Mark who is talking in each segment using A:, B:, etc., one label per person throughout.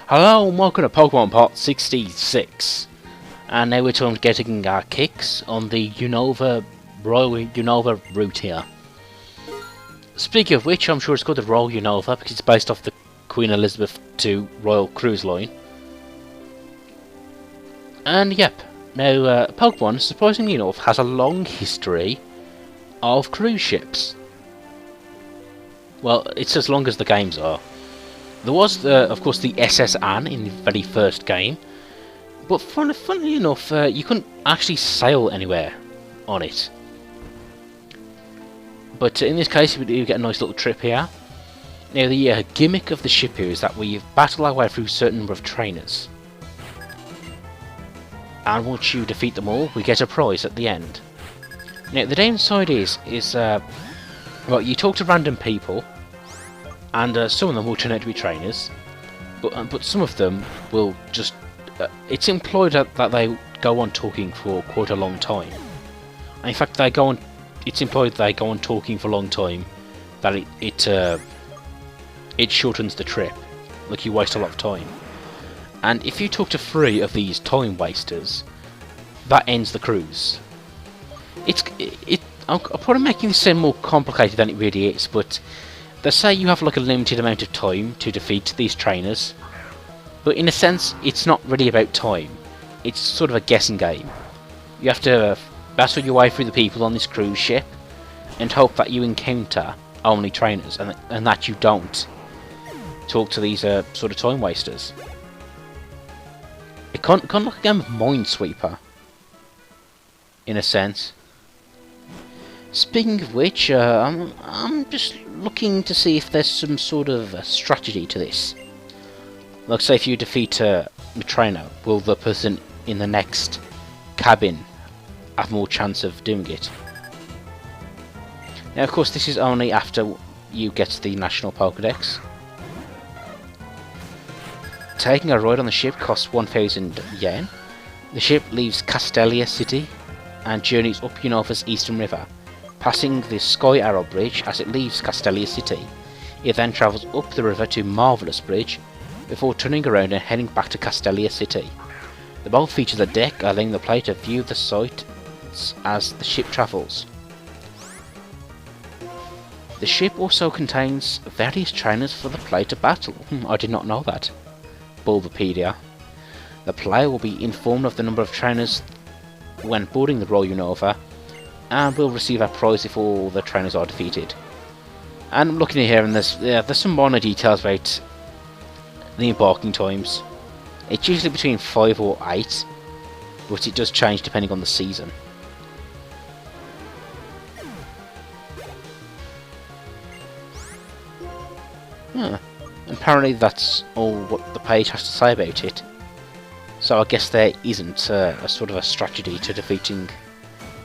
A: Hello and welcome to Pokemon Part 66. And now we're talking getting our kicks on the Unova, Royal Unova route here. Speaking of which, I'm sure it's called the Royal Unova because it's based off the Queen Elizabeth II Royal Cruise Line. And yep, now Pokemon, surprisingly enough, has a long history of cruise ships. Well, it's as long as the games are. There was, of course, the SS Anne in the very first game, but funnily enough, you couldn't actually sail anywhere on it. But in this case, we do get a nice little trip here. Now, the gimmick of the ship here is that we battle our way through a certain number of trainers. And once you defeat them all, we get a prize at the end. Now, the downside is well, you talk to random people, and some of them will turn out to be trainers, but some of them will just... it's implied that they go on talking for quite a long time. And in fact, it's implied they go on talking for a long time, that it shortens the trip. Like, you waste a lot of time. And if you talk to 3 of these time wasters, that ends the cruise. I'm probably making this sound more complicated than it really is, but they say you have like a limited amount of time to defeat these trainers, but in a sense it's not really about time. It's sort of a guessing game. You have to battle your way through the people on this cruise ship and hope that you encounter only trainers and that you don't talk to these sort of time wasters. It kind of like a game of Minesweeper in a sense. Speaking of which, I'm just looking to see if there's some sort of a strategy to this. Like, say if you defeat a trainer, will the person in the next cabin have more chance of doing it? Now, of course, this is only after you get the National Pokédex. Taking a ride on the ship costs 1,000 yen. The ship leaves Castelia City and journeys up Unova's eastern river, passing the Sky Arrow Bridge as it leaves Castelia City. It then travels up the river to Marvelous Bridge, before turning around and heading back to Castelia City. The boat features a deck allowing the player to view the sights as the ship travels. The ship also contains various trainers for the player to battle. I did not know that. Bulbapedia. The player will be informed of the number of trainers when boarding the Royal Unova, and will receive a prize if all the trainers are defeated. And I'm looking here, and there's some minor details about the embarking times. It's usually between 5 or 8, but it does change depending on the season. Apparently that's all what the page has to say about it. So I guess there isn't a sort of a strategy to defeating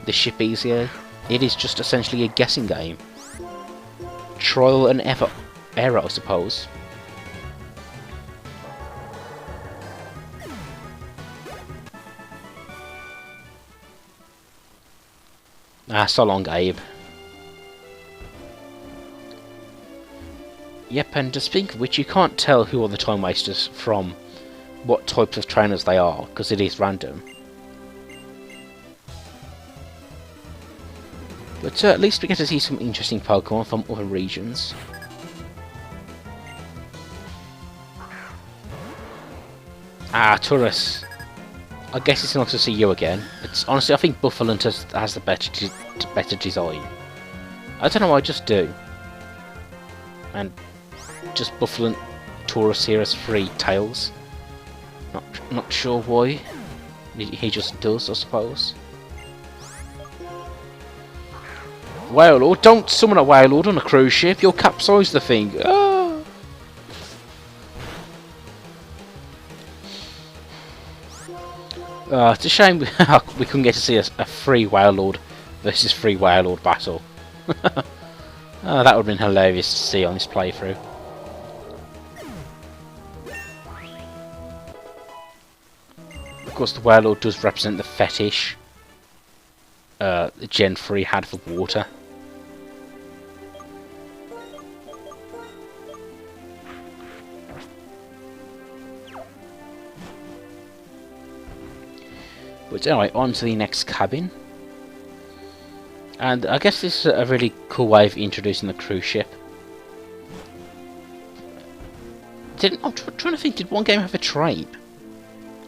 A: the ship easier. It is just essentially a guessing game. Trial and error, I suppose. So long, Abe. Yep, and to speak of which, you can't tell who are the time wasters from what types of trainers they are, because it is random. But at least we get to see some interesting Pokemon from other regions. Taurus. I guess it's nice to see you again. It's honestly, I think Buffalo has the better design. I don't know, I just do. And just Buffalo Taurus here has 3 tails. Not sure why. He just does, I suppose. Whalelord, don't summon a Whalelord on a cruise ship, you'll capsize the thing. Ah. It's a shame we couldn't get to see a free Whalelord versus free Whalelord battle. That would have been hilarious to see on this playthrough. Of course, the Whalelord does represent the fetish Gen 3 had for water. But anyway, on to the next cabin. And I guess this is a really cool way of introducing the cruise ship. I'm trying to think, did one game have a train?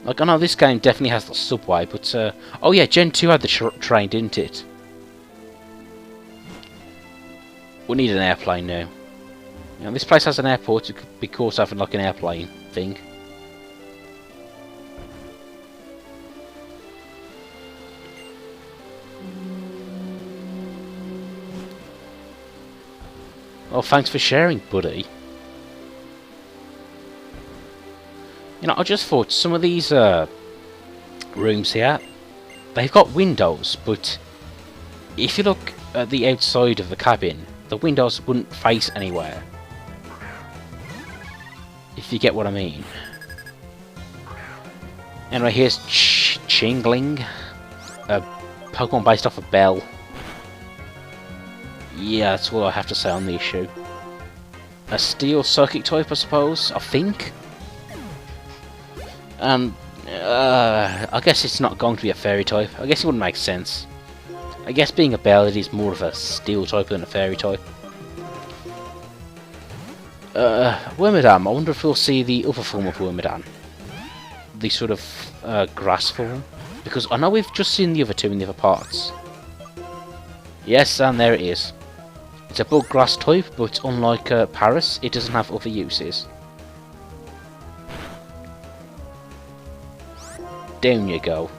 A: Like, I know this game definitely has the subway, but... oh yeah, Gen 2 had the train, didn't it? We need an airplane now. You know, this place has an airport, it could be caught having like an airplane thing. Oh, thanks for sharing, buddy. You know, I just thought some of these rooms here, they've got windows, but if you look at the outside of the cabin, the windows wouldn't face anywhere. If you get what I mean. Anyway, here's Chingling, a Pokemon based off a bell. Yeah, that's all I have to say on the issue. A steel psychic type, I suppose, I think. I guess it's not going to be a fairy type. I guess it wouldn't make sense. I guess being a bell, it is more of a steel type than a fairy type. Wormadam, I wonder if we'll see the other form of Wormadam. The sort of grass form. Because I know we've just seen the other two in the other parts. Yes, and there it is. It's a bug grass type, but unlike Paris, it doesn't have other uses. Down you go.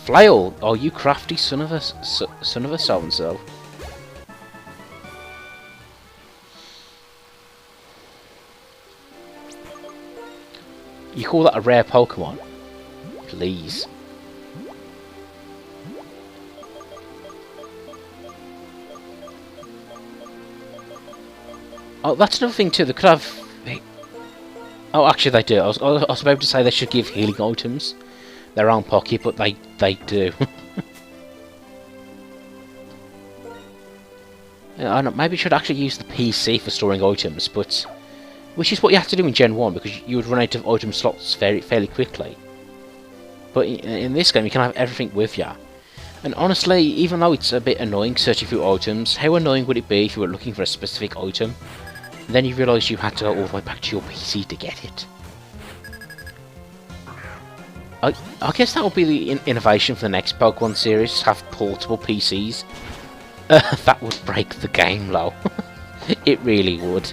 A: Flail! Oh, you crafty son of a so-and-so. You call that a rare Pokemon? Please. Oh, that's another thing too. They could have... Oh, actually they do. I was about to say they should give healing items their own pocket, but they do. Yeah, I don't know, maybe you should actually use the PC for storing items, but... Which is what you have to do in Gen 1, because you would run out of item slots fairly quickly. But in this game, you can have everything with you. And honestly, even though it's a bit annoying searching through items, how annoying would it be if you were looking for a specific item, and then you realised you had to go all the way back to your PC to get it? I guess that will be the innovation for the next Pokemon series, have portable PCs. That would break the game, though. It really would.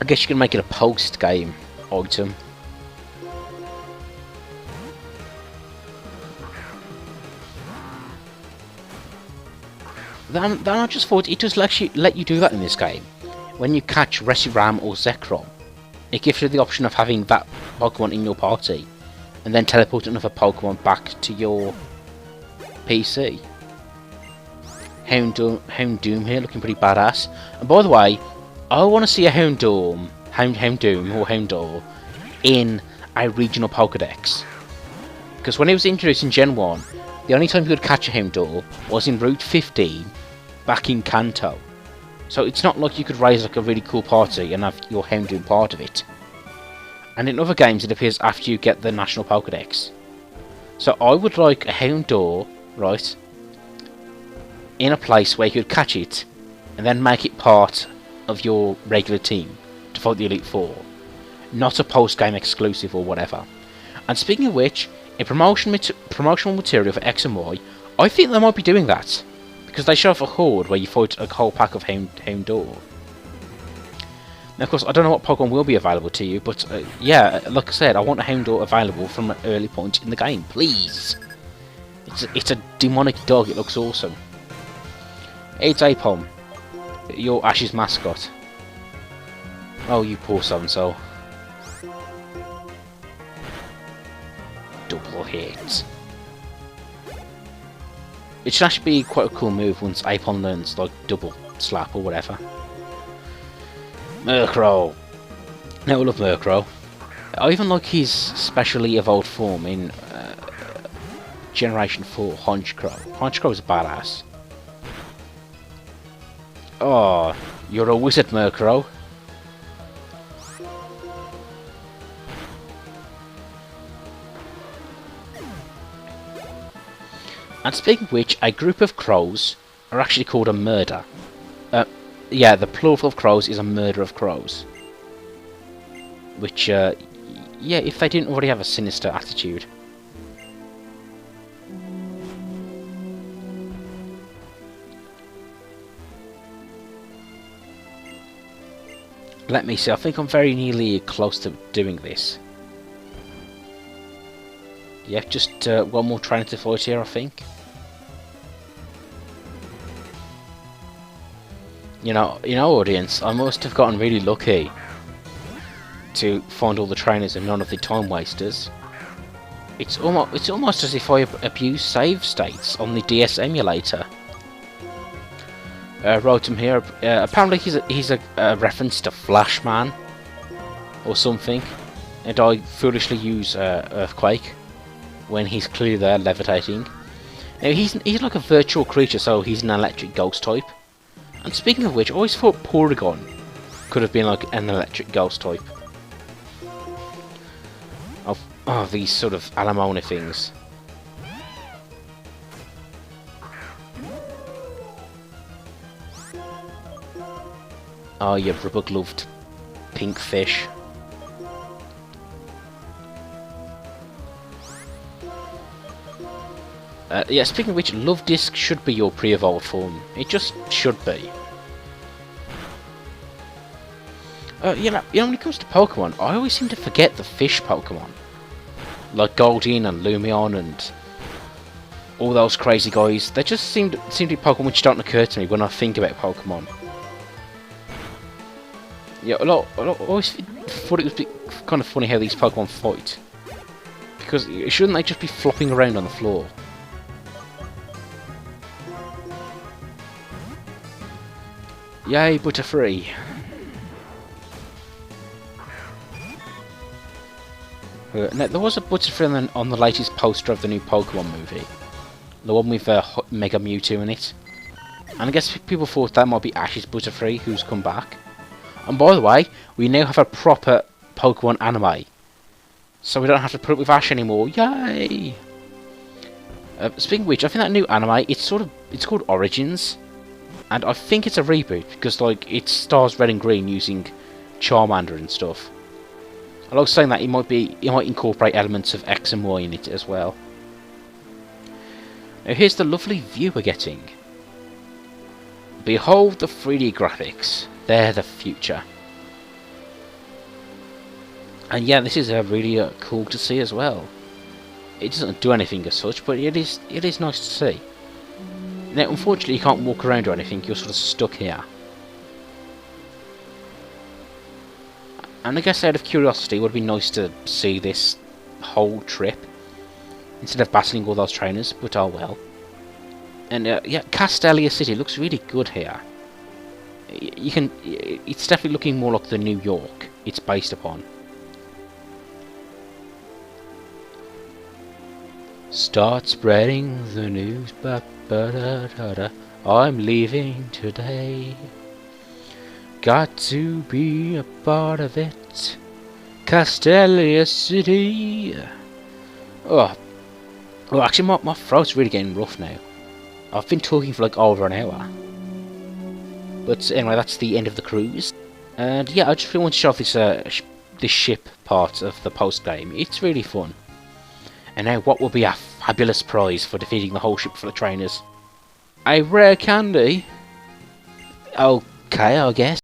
A: I guess you can make it a post-game item. Then I just thought it does let you do that in this game. When you catch Reshiram or Zekrom, it gives you the option of having that Pokemon in your party, and then teleport another Pokemon back to your PC. Houndoom here, looking pretty badass. And by the way, I want to see a Houndoom or Houndour in a regional Pokédex. Because when it was introduced in Gen 1, the only time you could catch a Houndour was in Route 15 back in Kanto. So it's not like you could raise like a really cool party and have your Houndoom part of it. And in other games it appears after you get the National Pokédex. So I would like a Houndour, right, in a place where you could catch it and then make it part of your regular team to fight the Elite Four, not a post-game exclusive or whatever. And speaking of which, in promotional material for X and Y, I think they might be doing that, because they show off a horde where you fight a whole pack of Houndour. Now of course I don't know what Pokemon will be available to you, but yeah, like I said, I want a Houndour available from an early point in the game, please. It's a demonic dog, it looks awesome. It's Apom, your Ash's mascot. Oh, you poor so-and-so. Double hit. It should actually be quite a cool move once Apon learns, like, double slap or whatever. Murkrow. Now I love Murkrow. I even like his specially evolved form in Generation 4, Honchkrow. Honchkrow is a badass. Oh, you're a wizard, Murkrow. And speaking of which, a group of crows are actually called a murder. Yeah, the plural of crows is a murder of crows. Which, yeah, if they didn't already have a sinister attitude. Let me see, I think I'm very nearly close to doing this. Yeah, just one more trainer to fight here, I think. You know, audience, I must have gotten really lucky to find all the trainers and none of the time wasters. It's almost as if I abuse save states on the DS emulator. Wrote him here. Apparently he's a reference to Flashman or something, and I foolishly use Earthquake when he's clearly there levitating. Now he's like a virtual creature, so he's an electric ghost type. And speaking of which, I always thought Porygon could have been like an electric ghost type. Oh, these sort of Alamona things. Oh, you rubber-gloved pink fish. Yeah, speaking of which, Love Disc should be your pre-evolved form. It just should be. You know, when it comes to Pokemon, I always seem to forget the fish Pokemon. Like Goldeen and Lumion and all those crazy guys. They just seem to be Pokemon which don't occur to me when I think about Pokemon. Yeah, I always thought it would be kind of funny how these Pokemon fight. Because shouldn't they just be flopping around on the floor? Yay, Butterfree. Now, there was a Butterfree on the latest poster of the new Pokemon movie. The one with Mega Mewtwo in it. And I guess people thought that might be Ash's Butterfree, who's come back. And by the way, we now have a proper Pokemon anime. So we don't have to put up with Ash anymore. Yay! Speaking of which, I think that new anime, it's called Origins. And I think it's a reboot, because like it stars Red and Green using Charmander and stuff. I like saying that it might incorporate elements of X and Y in it as well. Now here's the lovely view we're getting. Behold the 3D graphics. They're the future. And yeah, this is really cool to see as well. It doesn't do anything as such, but it is nice to see. Now, unfortunately, you can't walk around or anything. You're sort of stuck here. And I guess out of curiosity, it would be nice to see this whole trip instead of battling all those trainers. But oh well. And yeah, Castelia City looks really good here. It's definitely looking more like the New York it's based upon. Start spreading the news, I'm leaving today. Got to be a part of it. Castelia City. Oh, actually, my throat's really getting rough now. I've been talking for like over an hour. But anyway, that's the end of the cruise. And yeah, I just really want to show off this ship part of the post game. It's really fun. And now, what will be a fabulous prize for defeating the whole ship full of trainers? A rare candy? Okay, I guess.